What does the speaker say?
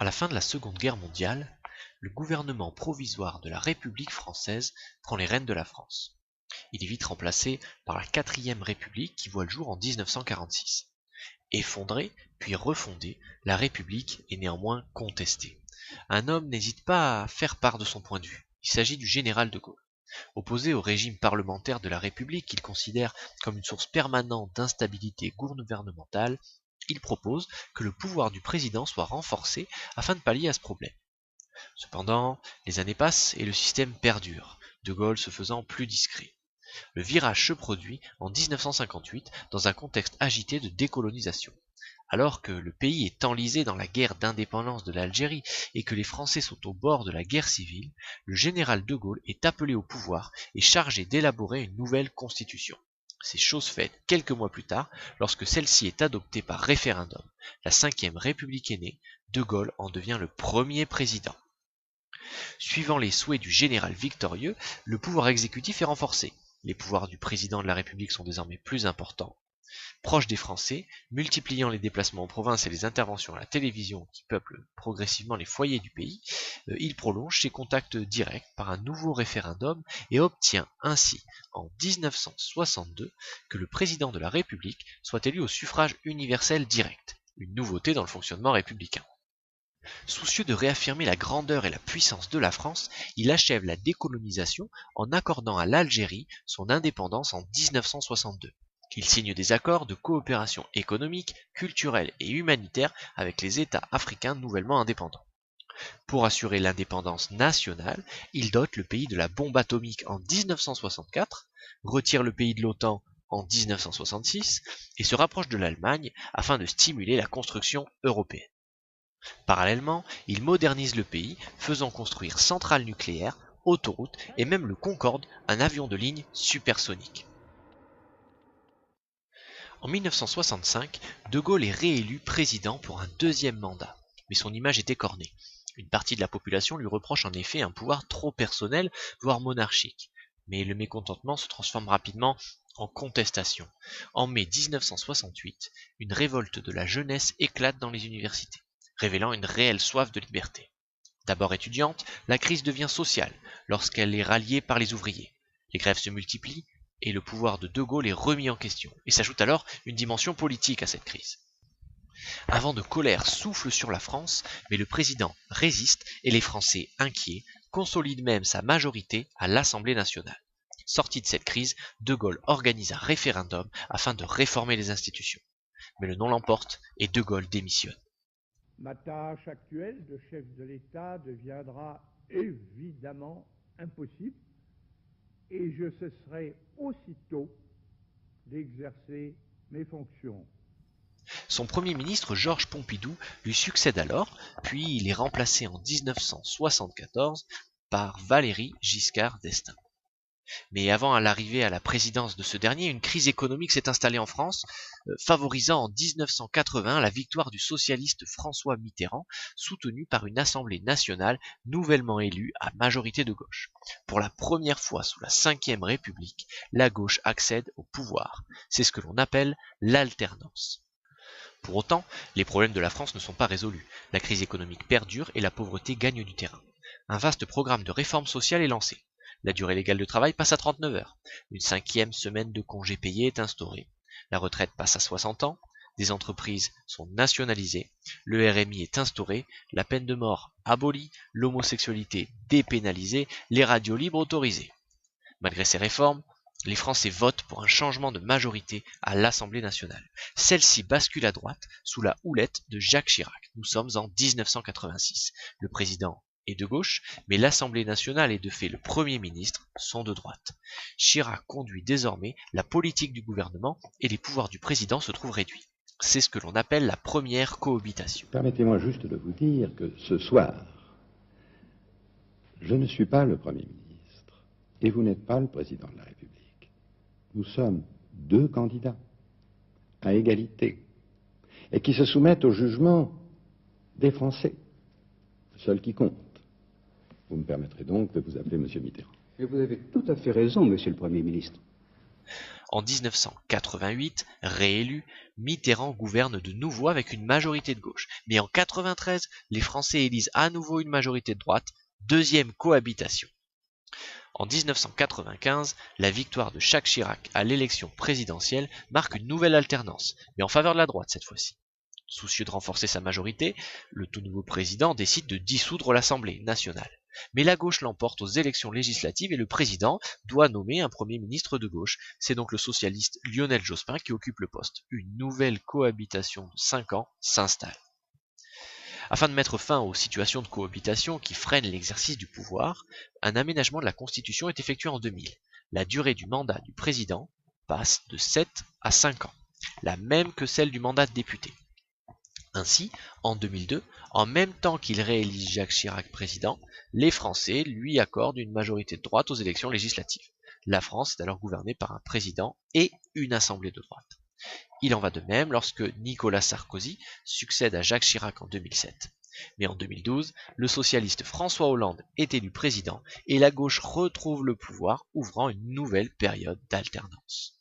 À la fin de la Seconde Guerre mondiale, le gouvernement provisoire de la République française prend les rênes de la France. Il est vite remplacé par la Quatrième République qui voit le jour en 1946. Effondrée, puis refondée, la République est néanmoins contestée. Un homme n'hésite pas à faire part de son point de vue. Il s'agit du général de Gaulle. Opposé au régime parlementaire de la République qu'il considère comme une source permanente d'instabilité gouvernementale, il propose que le pouvoir du président soit renforcé afin de pallier à ce problème. Cependant, les années passent et le système perdure, de Gaulle se faisant plus discret. Le virage se produit en 1958 dans un contexte agité de décolonisation. Alors que le pays est enlisé dans la guerre d'indépendance de l'Algérie et que les Français sont au bord de la guerre civile, le général de Gaulle est appelé au pouvoir et chargé d'élaborer une nouvelle constitution. C'est chose faite quelques mois plus tard, lorsque celle-ci est adoptée par référendum. La Ve République est née, de Gaulle en devient le premier président. Suivant les souhaits du général victorieux, le pouvoir exécutif est renforcé. Les pouvoirs du président de la République sont désormais plus importants. Proche des Français, multipliant les déplacements en province et les interventions à la télévision qui peuplent progressivement les foyers du pays, il prolonge ses contacts directs par un nouveau référendum et obtient ainsi, en 1962, que le président de la République soit élu au suffrage universel direct, une nouveauté dans le fonctionnement républicain. Soucieux de réaffirmer la grandeur et la puissance de la France, il achève la décolonisation en accordant à l'Algérie son indépendance en 1962. Il signe des accords de coopération économique, culturelle et humanitaire avec les États africains nouvellement indépendants. Pour assurer l'indépendance nationale, il dote le pays de la bombe atomique en 1964, retire le pays de l'OTAN en 1966 et se rapproche de l'Allemagne afin de stimuler la construction européenne. Parallèlement, il modernise le pays, faisant construire centrales nucléaires, autoroutes et même le Concorde, un avion de ligne supersonique. En 1965, De Gaulle est réélu président pour un deuxième mandat, mais son image est écornée. Une partie de la population lui reproche en effet un pouvoir trop personnel, voire monarchique. Mais le mécontentement se transforme rapidement en contestation. En mai 1968, une révolte de la jeunesse éclate dans les universités, révélant une réelle soif de liberté. D'abord étudiante, la crise devient sociale lorsqu'elle est ralliée par les ouvriers. Les grèves se multiplient et le pouvoir de Gaulle est remis en question. Et s'ajoute alors une dimension politique à cette crise. Un vent de colère souffle sur la France, mais le président résiste et les Français, inquiets, consolident même sa majorité à l'Assemblée nationale. Sorti de cette crise, De Gaulle organise un référendum afin de réformer les institutions. Mais le non l'emporte et De Gaulle démissionne. Ma tâche actuelle de chef de l'État deviendra évidemment impossible et je cesserai aussitôt d'exercer mes fonctions. Son premier ministre Georges Pompidou lui succède alors, puis il est remplacé en 1974 par Valéry Giscard d'Estaing. Mais avant l'arrivée à la présidence de ce dernier, une crise économique s'est installée en France, favorisant en 1980 la victoire du socialiste François Mitterrand, soutenu par une Assemblée nationale nouvellement élue à majorité de gauche. Pour la première fois sous la Ve République, la gauche accède au pouvoir. C'est ce que l'on appelle l'alternance. Pour autant, les problèmes de la France ne sont pas résolus. La crise économique perdure et la pauvreté gagne du terrain. Un vaste programme de réforme sociale est lancé. La durée légale de travail passe à 39 heures. Une 5e semaine de congés payés est instaurée. La retraite passe à 60 ans. Des entreprises sont nationalisées. Le RMI est instauré. La peine de mort abolie. L'homosexualité dépénalisée. Les radios libres autorisées. Malgré ces réformes, les Français votent pour un changement de majorité à l'Assemblée nationale. Celle-ci bascule à droite sous la houlette de Jacques Chirac. Nous sommes en 1986. Le président est de gauche, mais l'Assemblée nationale et de fait le Premier ministre sont de droite. Chirac conduit désormais la politique du gouvernement et les pouvoirs du président se trouvent réduits. C'est ce que l'on appelle la première cohabitation. Permettez-moi juste de vous dire que ce soir, je ne suis pas le Premier ministre et vous n'êtes pas le Président de la République. Nous sommes deux candidats à égalité et qui se soumettent au jugement des Français, seul qui compte. Vous me permettrez donc de vous appeler Monsieur Mitterrand. Et vous avez tout à fait raison, Monsieur le Premier ministre. En 1988, réélu, Mitterrand gouverne de nouveau avec une majorité de gauche. Mais en 1993, les Français élisent à nouveau une majorité de droite, deuxième cohabitation. En 1995, la victoire de Jacques Chirac à l'élection présidentielle marque une nouvelle alternance, mais en faveur de la droite cette fois-ci. Soucieux de renforcer sa majorité, le tout nouveau président décide de dissoudre l'Assemblée nationale. Mais la gauche l'emporte aux élections législatives et le président doit nommer un premier ministre de gauche. C'est donc le socialiste Lionel Jospin qui occupe le poste. Une nouvelle cohabitation de 5 ans s'installe. Afin de mettre fin aux situations de cohabitation qui freinent l'exercice du pouvoir, un aménagement de la Constitution est effectué en 2000. La durée du mandat du président passe de 7 à 5 ans, la même que celle du mandat de député. Ainsi, en 2002, en même temps qu'il réélise Jacques Chirac président, les Français lui accordent une majorité de droite aux élections législatives. La France est alors gouvernée par un président et une assemblée de droite. Il en va de même lorsque Nicolas Sarkozy succède à Jacques Chirac en 2007. Mais en 2012, le socialiste François Hollande est élu président et la gauche retrouve le pouvoir, ouvrant une nouvelle période d'alternance.